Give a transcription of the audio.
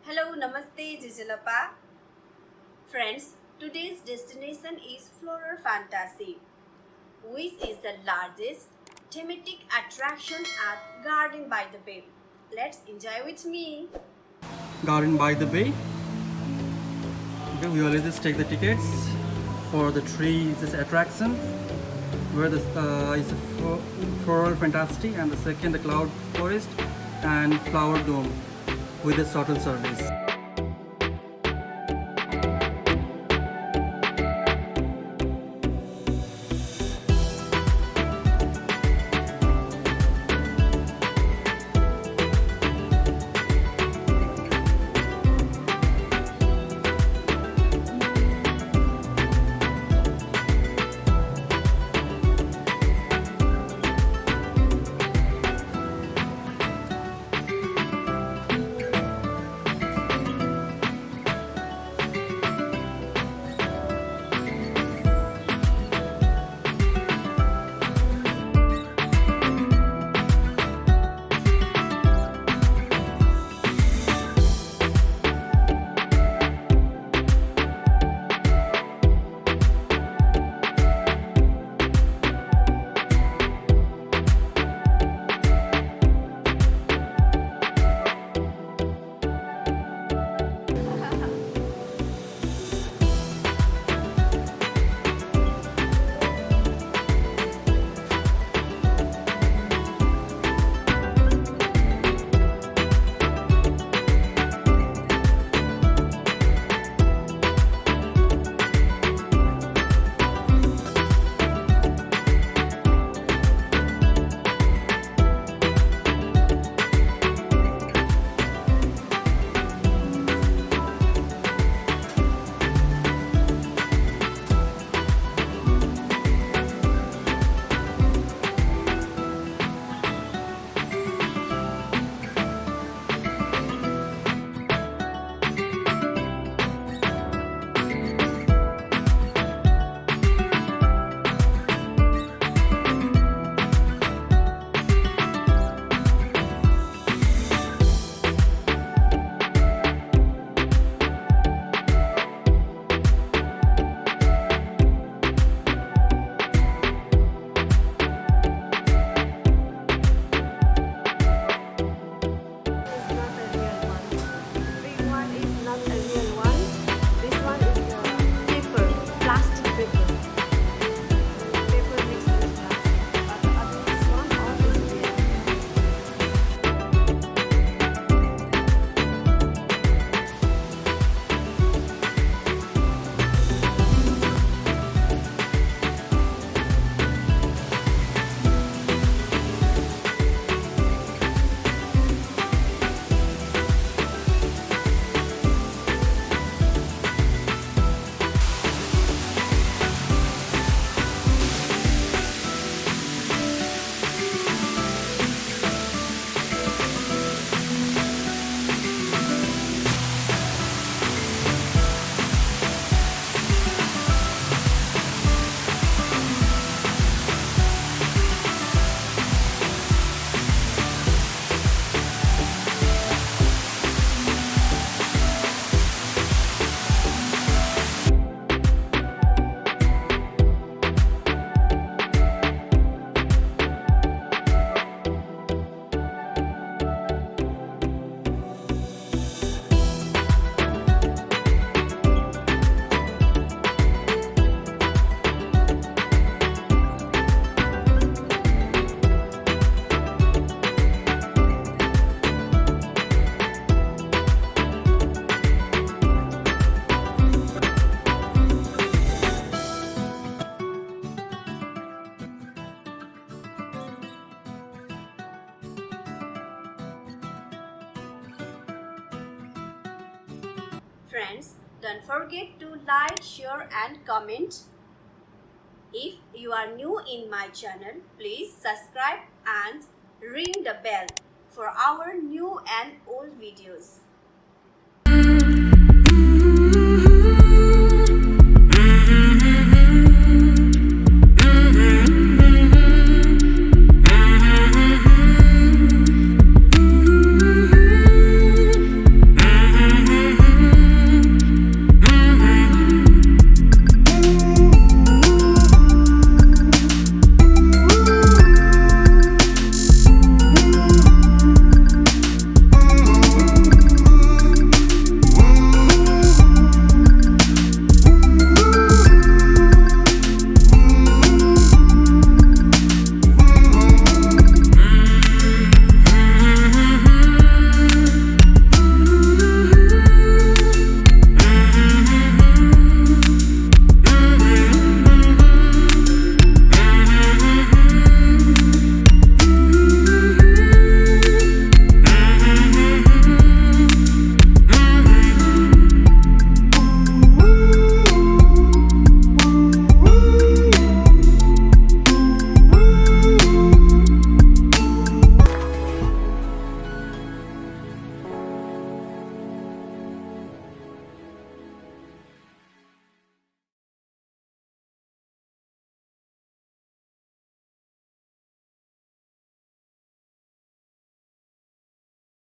Hello, Namaste, Jijalapa. Friends, today's destination is Floral Fantasy, which is the largest thematic attraction at Garden by the Bay. Let's enjoy with me. Garden by the Bay. Okay, we always just take the tickets for the tree this attraction where the is a floral fantasy, and the second the cloud forest and flower dome with the shuttle service. Friends, don't forget to like, share and comment. If you are new in my channel, please subscribe and ring the bell for our new and old videos.